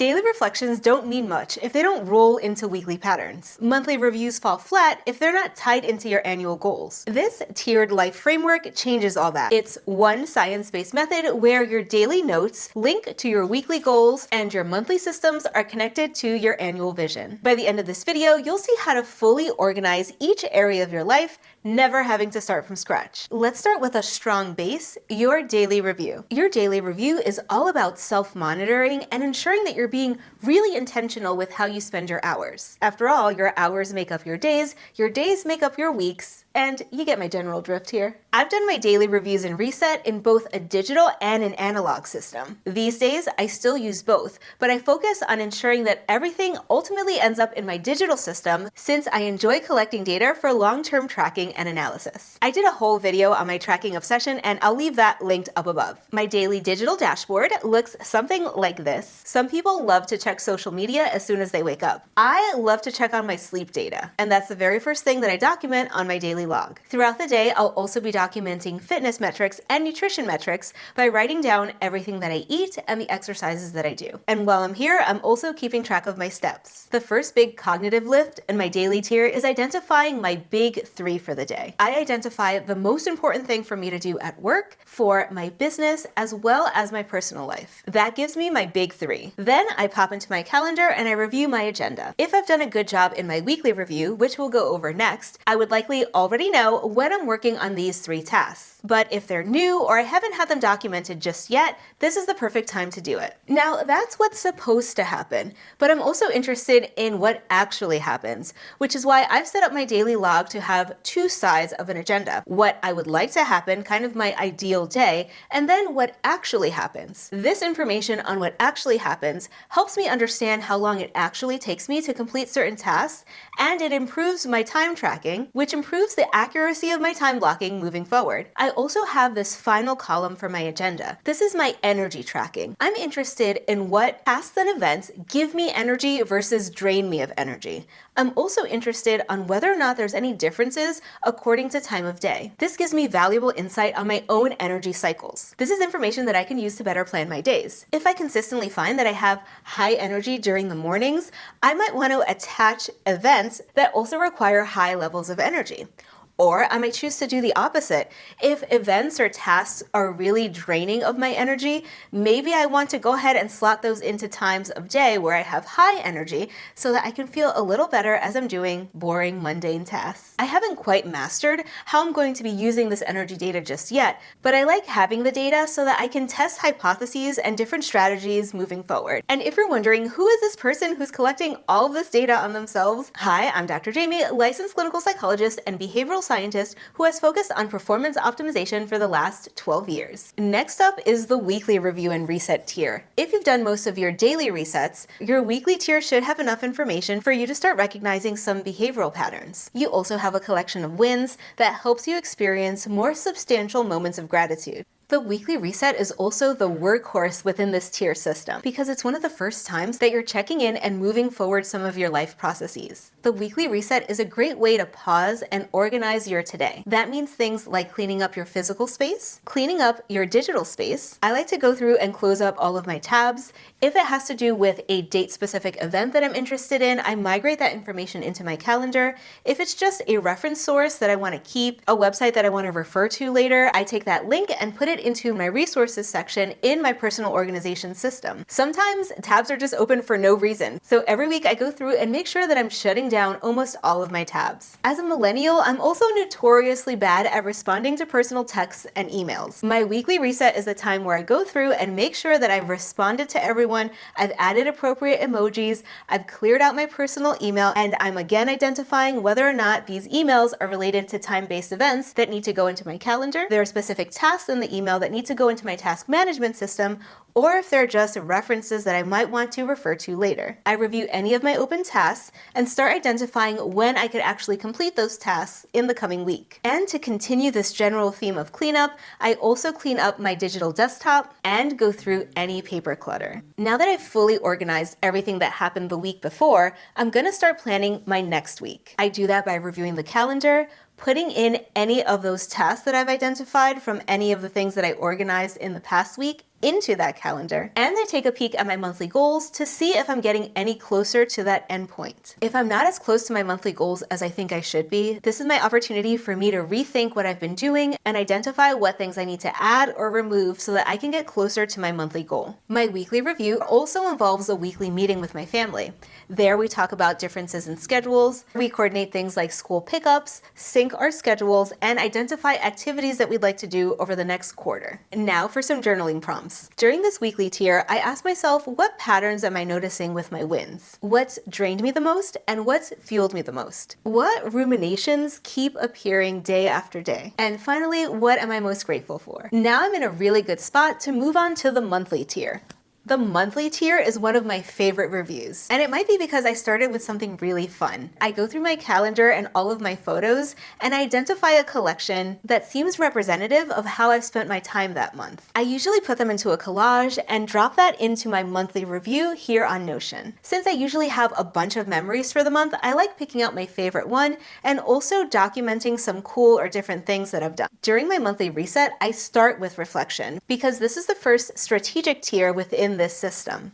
Daily reflections don't mean much if they don't roll into weekly patterns. Monthly reviews fall flat if they're not tied into your annual goals. This tiered life framework changes all that. It's one science-based method where your daily notes link to your weekly goals and your monthly systems are connected to your annual vision. By the end of this video, you'll see how to fully organize each area of your life, never having to start from scratch. Let's start with a strong base, your daily review. Your daily review is all about self-monitoring and ensuring that you're being really intentional with how you spend your hours. After all, your hours make up your days make up your weeks, and you get my general drift here. I've done my daily reviews and reset in both a digital and an analog system. These days, I still use both, but I focus on ensuring that everything ultimately ends up in my digital system since I enjoy collecting data for long-term tracking and analysis. I did a whole video on my tracking obsession, and I'll leave that linked up above. My daily digital dashboard looks something like this. Some people love to check social media as soon as they wake up. I love to check on my sleep data, and that's the very first thing that I document on my daily log. Throughout the day, I'll also be documenting fitness metrics and nutrition metrics by writing down everything that I eat and the exercises that I do. And while I'm here, I'm also keeping track of my steps. The first big cognitive lift in my daily tier is identifying my big 3 for the day. I identify the most important thing for me to do at work, for my business, as well as my personal life. That gives me my big 3. Then I pop into my calendar and I review my agenda. If I've done a good job in my weekly review, which we'll go over next, I would likely already know when I'm working on these 3 tasks. But if they're new or I haven't had them documented just yet, this is the perfect time to do it. Now, that's what's supposed to happen, but I'm also interested in what actually happens, which is why I've set up my daily log to have 2 sides of an agenda. What I would like to happen, kind of my ideal day, and then what actually happens. This information on what actually happens helps me understand how long it actually takes me to complete certain tasks, and it improves my time tracking, which improves the accuracy of my time blocking moving forward. I also have this final column for my agenda. This is my energy tracking. I'm interested in what tasks and events give me energy versus drain me of energy. I'm also interested on whether or not there's any differences according to time of day. This gives me valuable insight on my own energy cycles. This is information that I can use to better plan my days. If I consistently find that I have high energy during the mornings, I might want to attach events that also require high levels of energy. Or I might choose to do the opposite. If events or tasks are really draining of my energy, maybe I want to go ahead and slot those into times of day where I have high energy so that I can feel a little better as I'm doing boring, mundane tasks. I haven't quite mastered how I'm going to be using this energy data just yet, but I like having the data so that I can test hypotheses and different strategies moving forward. And if you're wondering, who is this person who's collecting all of this data on themselves? Hi, I'm Dr. Jamie, licensed clinical psychologist and behavioral scientist who has focused on performance optimization for the last 12 years. Next up is the weekly review and reset tier. If you've done most of your daily resets, your weekly tier should have enough information for you to start recognizing some behavioral patterns. You also have a collection of wins that helps you experience more substantial moments of gratitude. The weekly reset is also the workhorse within this tier system because it's one of the first times that you're checking in and moving forward some of your life processes. The weekly reset is a great way to pause and organize your today. That means things like cleaning up your physical space, cleaning up your digital space. I like to go through and close up all of my tabs. If it has to do with a date-specific event that I'm interested in, I migrate that information into my calendar. If it's just a reference source that I want to keep, a website that I want to refer to later, I take that link and put it into my resources section in my personal organization system. Sometimes tabs are just open for no reason. So every week I go through and make sure that I'm shutting down almost all of my tabs. As a millennial, I'm also notoriously bad at responding to personal texts and emails. My weekly reset is the time where I go through and make sure that I've responded to everyone, I've added appropriate emojis, I've cleared out my personal email, and I'm again identifying whether or not these emails are related to time-based events that need to go into my calendar. There are specific tasks in the email that need to go into my task management system, or if they're just references that I might want to refer to later. I review any of my open tasks and start identifying when I could actually complete those tasks in the coming week. And to continue this general theme of cleanup, I also clean up my digital desktop and go through any paper clutter. Now that I've fully organized everything that happened the week before, I'm gonna start planning my next week. I do that by reviewing the calendar, putting in any of those tasks that I've identified from any of the things that I organized in the past week, into that calendar, and I take a peek at my monthly goals to see if I'm getting any closer to that endpoint. If I'm not as close to my monthly goals as I think I should be, this is my opportunity for me to rethink what I've been doing and identify what things I need to add or remove so that I can get closer to my monthly goal. My weekly review also involves a weekly meeting with my family. There we talk about differences in schedules, we coordinate things like school pickups, sync our schedules, and identify activities that we'd like to do over the next quarter. Now for some journaling prompts. During this weekly tier, I ask myself, what patterns am I noticing with my wins? What's drained me the most and what's fueled me the most? What ruminations keep appearing day after day? And finally, what am I most grateful for? Now I'm in a really good spot to move on to the monthly tier. The monthly tier is one of my favorite reviews, and it might be because I started with something really fun. I go through my calendar and all of my photos and identify a collection that seems representative of how I've spent my time that month. I usually put them into a collage and drop that into my monthly review here on Notion. Since I usually have a bunch of memories for the month, I like picking out my favorite one and also documenting some cool or different things that I've done. During my monthly reset, I start with reflection because this is the first strategic tier within this system.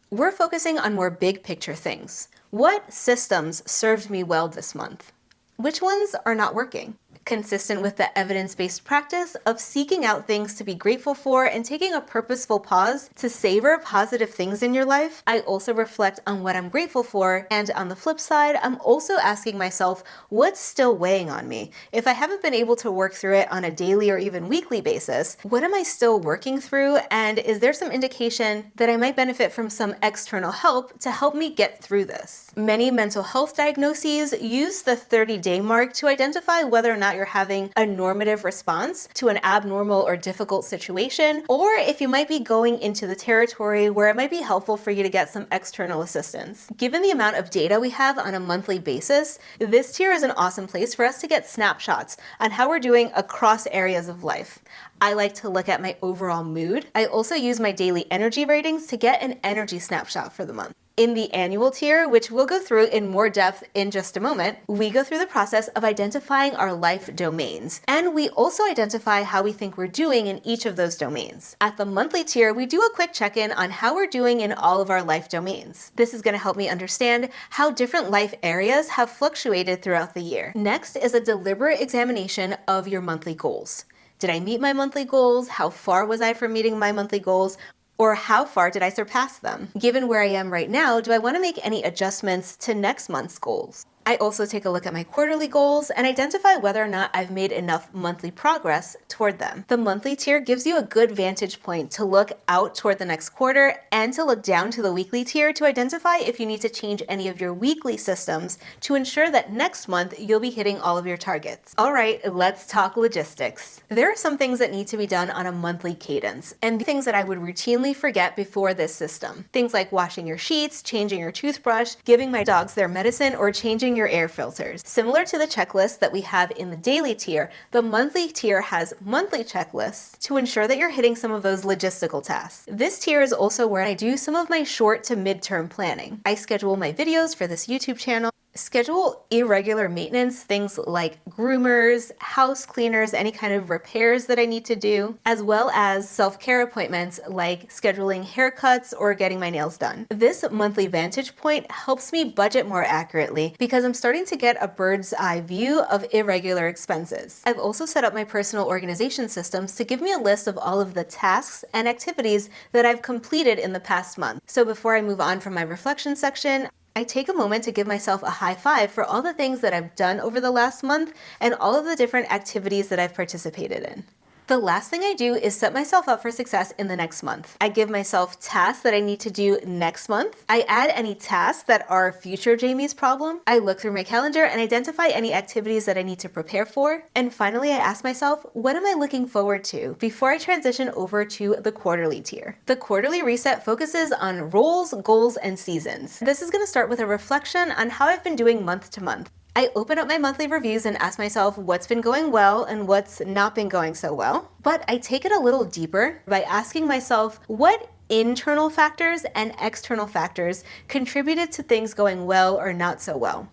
We're focusing on more big picture things. What systems served me well this month? Which ones are not working? Consistent with the evidence-based practice of seeking out things to be grateful for and taking a purposeful pause to savor positive things in your life, I also reflect on what I'm grateful for, and on the flip side, I'm also asking myself what's still weighing on me. If I haven't been able to work through it on a daily or even weekly basis, what am I still working through, and is there some indication that I might benefit from some external help to help me get through this? Many mental health diagnoses use the 30-day mark to identify whether or not you're having a normative response to an abnormal or difficult situation, or if you might be going into the territory where it might be helpful for you to get some external assistance. Given the amount of data we have on a monthly basis, this tier is an awesome place for us to get snapshots on how we're doing across areas of life. I like to look at my overall mood. I also use my daily energy ratings to get an energy snapshot for the month. In the annual tier, which we'll go through in more depth in just a moment, we go through the process of identifying our life domains, and we also identify how we think we're doing in each of those domains. At the monthly tier, we do a quick check-in on how we're doing in all of our life domains. This is going to help me understand how different life areas have fluctuated throughout the year. Next is a deliberate examination of your monthly goals. Did I meet my monthly goals? How far was I from meeting my monthly goals? Or how far did I surpass them? Given where I am right now, do I want to make any adjustments to next month's goals? I also take a look at my quarterly goals and identify whether or not I've made enough monthly progress toward them. The monthly tier gives you a good vantage point to look out toward the next quarter and to look down to the weekly tier to identify if you need to change any of your weekly systems to ensure that next month you'll be hitting all of your targets. All right, let's talk logistics. There are some things that need to be done on a monthly cadence, and things that I would routinely forget before this system. Things like washing your sheets, changing your toothbrush, giving my dogs their medicine, or changing your air filters. Similar to the checklist that we have in the daily tier, the monthly tier has monthly checklists to ensure that you're hitting some of those logistical tasks. This tier is also where I do some of my short to midterm planning. I schedule my videos for this YouTube channel, schedule irregular maintenance, things like groomers, house cleaners, any kind of repairs that I need to do, as well as self-care appointments like scheduling haircuts or getting my nails done. This monthly vantage point helps me budget more accurately because I'm starting to get a bird's eye view of irregular expenses. I've also set up my personal organization systems to give me a list of all of the tasks and activities that I've completed in the past month. So before I move on from my reflection section, I take a moment to give myself a high five for all the things that I've done over the last month and all of the different activities that I've participated in. The last thing I do is set myself up for success in the next month. I give myself tasks that I need to do next month. I add any tasks that are future Jamie's problem. I look through my calendar and identify any activities that I need to prepare for. And finally, I ask myself, what am I looking forward to before I transition over to the quarterly tier? The quarterly reset focuses on roles, goals, and seasons. This is going to start with a reflection on how I've been doing month to month. I open up my monthly reviews and ask myself what's been going well and what's not been going so well. But I take it a little deeper by asking myself what internal factors and external factors contributed to things going well or not so well.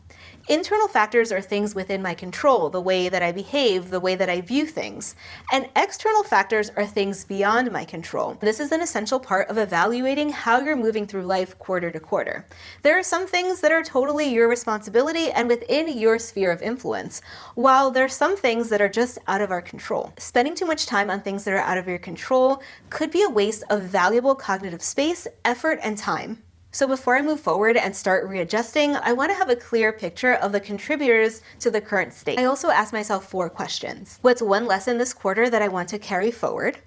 Internal factors are things within my control, the way that I behave, the way that I view things. And external factors are things beyond my control. This is an essential part of evaluating how you're moving through life quarter to quarter. There are some things that are totally your responsibility and within your sphere of influence, while there's some things that are just out of our control. Spending too much time on things that are out of your control could be a waste of valuable cognitive space, effort, and time. So before I move forward and start readjusting, I want to have a clear picture of the contributors to the current state. I also ask myself 4 questions. What's one lesson this quarter that I want to carry forward?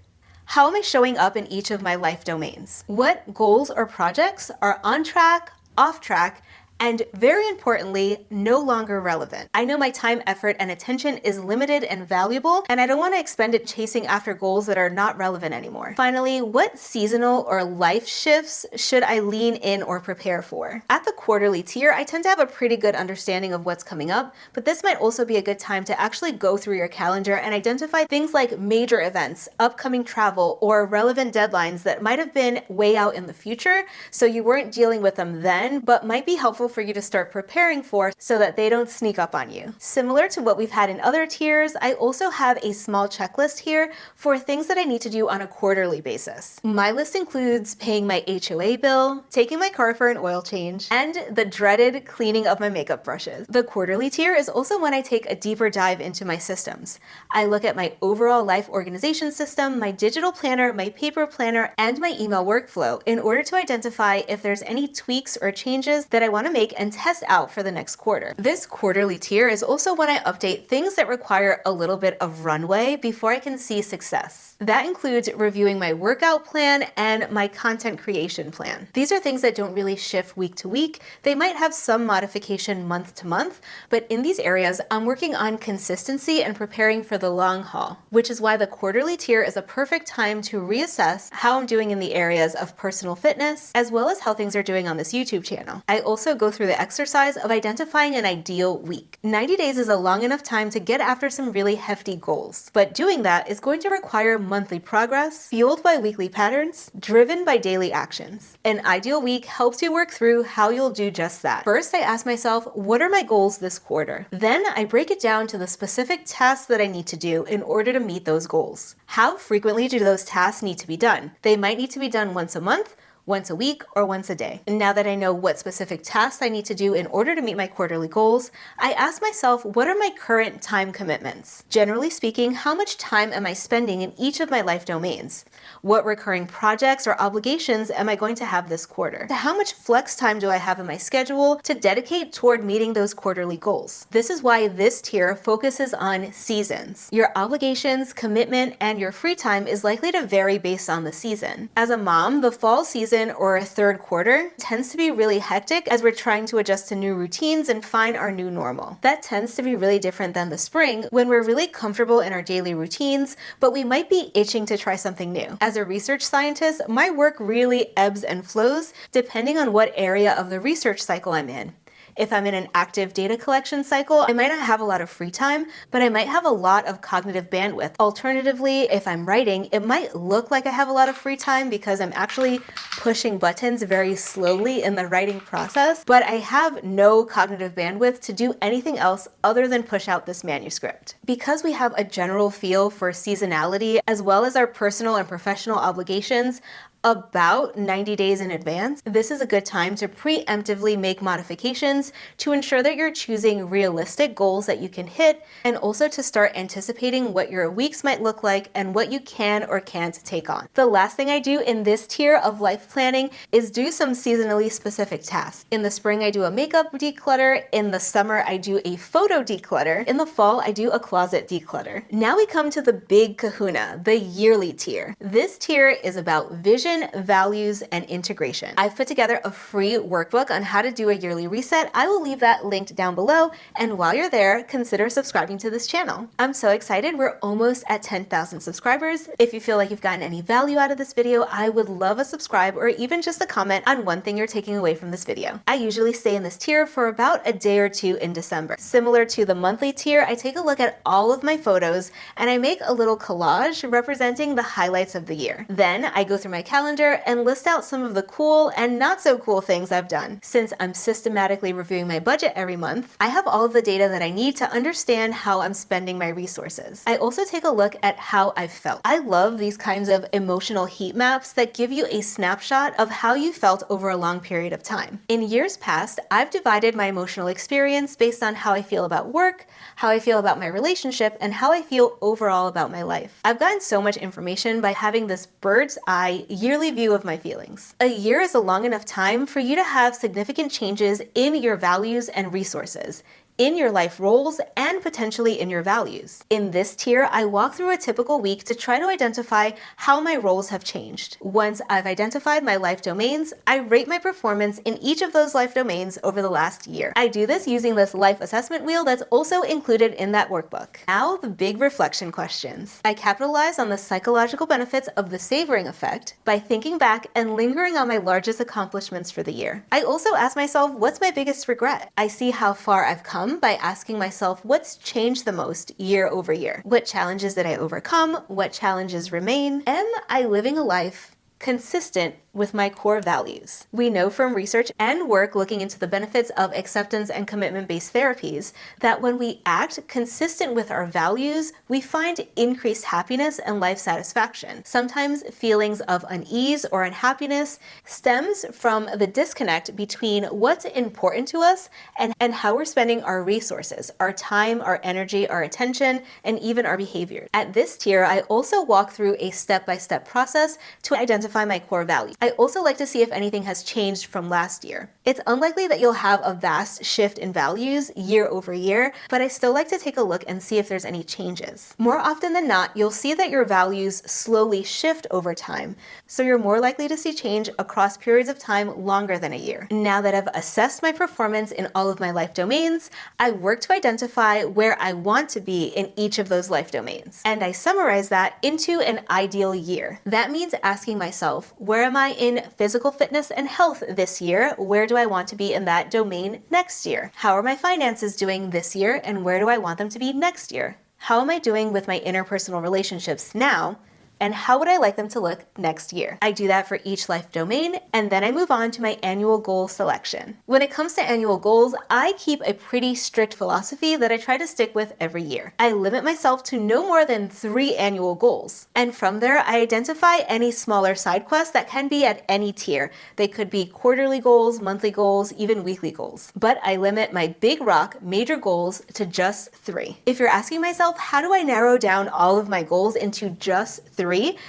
How am I showing up in each of my life domains? What goals or projects are on track, off track, and very importantly, no longer relevant? I know my time, effort, and attention is limited and valuable, and I don't want to expend it chasing after goals that are not relevant anymore. Finally, what seasonal or life shifts should I lean in or prepare for? At the quarterly tier, I tend to have a pretty good understanding of what's coming up, but this might also be a good time to actually go through your calendar and identify things like major events, upcoming travel, or relevant deadlines that might have been way out in the future, so you weren't dealing with them then, but might be helpful for you to start preparing for so that they don't sneak up on you. Similar to what we've had in other tiers, I also have a small checklist here for things that I need to do on a quarterly basis. My list includes paying my HOA bill, taking my car for an oil change, and the dreaded cleaning of my makeup brushes. The quarterly tier is also when I take a deeper dive into my systems. I look at my overall life organization system, my digital planner, my paper planner, and my email workflow in order to identify if there's any tweaks or changes that I want to make and test out for the next quarter. This quarterly tier is also when I update things that require a little bit of runway before I can see success. That includes reviewing my workout plan and my content creation plan. These are things that don't really shift week to week. They might have some modification month to month, but in these areas, I'm working on consistency and preparing for the long haul, which is why the quarterly tier is a perfect time to reassess how I'm doing in the areas of personal fitness, as well as how things are doing on this YouTube channel. I also go through the exercise of identifying an ideal week. 90 days is a long enough time to get after some really hefty goals, but doing that is going to require monthly progress, fueled by weekly patterns, driven by daily actions. An ideal week helps you work through how you'll do just that. First, I ask myself, what are my goals this quarter? Then I break it down to the specific tasks that I need to do in order to meet those goals. How frequently do those tasks need to be done? They might need to be done once a month, once a week, or once a day. And now that I know what specific tasks I need to do in order to meet my quarterly goals, I ask myself, what are my current time commitments? Generally speaking, how much time am I spending in each of my life domains? What recurring projects or obligations am I going to have this quarter? How much flex time do I have in my schedule to dedicate toward meeting those quarterly goals? This is why this tier focuses on seasons. Your obligations, commitment, and your free time is likely to vary based on the season. As a mom, the fall season or third quarter tends to be really hectic as we're trying to adjust to new routines and find our new normal. That tends to be really different than the spring when we're really comfortable in our daily routines, but we might be itching to try something new. As a research scientist, my work really ebbs and flows depending on what area of the research cycle I'm in. If I'm in an active data collection cycle, I might not have a lot of free time, but I might have a lot of cognitive bandwidth. Alternatively, if I'm writing, it might look like I have a lot of free time because I'm actually pushing buttons very slowly in the writing process, but I have no cognitive bandwidth to do anything else other than push out this manuscript. Because we have a general feel for seasonality as well as our personal and professional obligations, about 90 days in advance, this is a good time to preemptively make modifications to ensure that you're choosing realistic goals that you can hit, and also to start anticipating what your weeks might look like and what you can or can't take on. The last thing I do in this tier of life planning is do some seasonally specific tasks. In the spring, I do a makeup declutter. In the summer, I do a photo declutter. In the fall, I do a closet declutter. Now we come to the big kahuna, the yearly tier. This tier is about vision, values, and integration. I've put together a free workbook on how to do a yearly reset. I will leave that linked down below, and while you're there, consider subscribing to this channel. I'm so excited. We're almost at 10,000 subscribers. If you feel like you've gotten any value out of this video, I would love a subscribe or even just a comment on one thing you're taking away from this video. I usually stay in this tier for about a day or two in December. Similar to the monthly tier, I take a look at all of my photos and I make a little collage representing the highlights of the year. Then I go through my calendar calendar and list out some of the cool and not so cool things I've done. Since I'm systematically reviewing my budget every month, I have all of the data that I need to understand how I'm spending my resources. I also take a look at how I've felt. I love these kinds of emotional heat maps that give you a snapshot of how you felt over a long period of time. In years past, I've divided my emotional experience based on how I feel about work, how I feel about my relationship, and how I feel overall about my life. I've gotten so much information by having this bird's eye yearly view of my feelings. A year is a long enough time for you to have significant changes in your values and resources, in your life roles, and potentially in your values. In this tier, I walk through a typical week to try to identify how my roles have changed. Once I've identified my life domains, I rate my performance in each of those life domains over the last year. I do this using this life assessment wheel that's also included in that workbook. Now, the big reflection questions. I capitalize on the psychological benefits of the savoring effect by thinking back and lingering on my largest accomplishments for the year. I also ask myself, what's my biggest regret? I see how far I've come by asking myself what's changed the most year over year. What challenges did I overcome? What challenges remain? Am I living a life consistent with my core values? We know from research and work looking into the benefits of acceptance and commitment-based therapies that when we act consistent with our values, we find increased happiness and life satisfaction. Sometimes feelings of unease or unhappiness stems from the disconnect between what's important to us and how we're spending our resources, our time, our energy, our attention, and even our behavior. At this tier, I also walk through a step-by-step process to identify my core values. I also like to see if anything has changed from last year. It's unlikely that you'll have a vast shift in values year over year, but I still like to take a look and see if there's any changes. More often than not, you'll see that your values slowly shift over time, so you're more likely to see change across periods of time longer than a year. Now that I've assessed my performance in all of my life domains, I work to identify where I want to be in each of those life domains, and I summarize that into an ideal year. That means asking myself, where am I in physical fitness and health this year? Where do I want to be in that domain next year? How are my finances doing this year, and where do I want them to be next year? How am I doing with my interpersonal relationships now? And how would I like them to look next year? I do that for each life domain, and then I move on to my annual goal selection. When it comes to annual goals, I keep a pretty strict philosophy that I try to stick with every year. I limit myself to no more than 3 annual goals. And from there, I identify any smaller side quests that can be at any tier. They could be quarterly goals, monthly goals, even weekly goals. But I limit my big rock major goals to just 3. If you're asking myself, how do I narrow down all of my goals into just 3?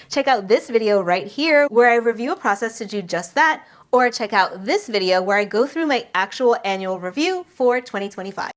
Check out this video right here where I review a process to do just that, or check out this video where I go through my actual annual review for 2025.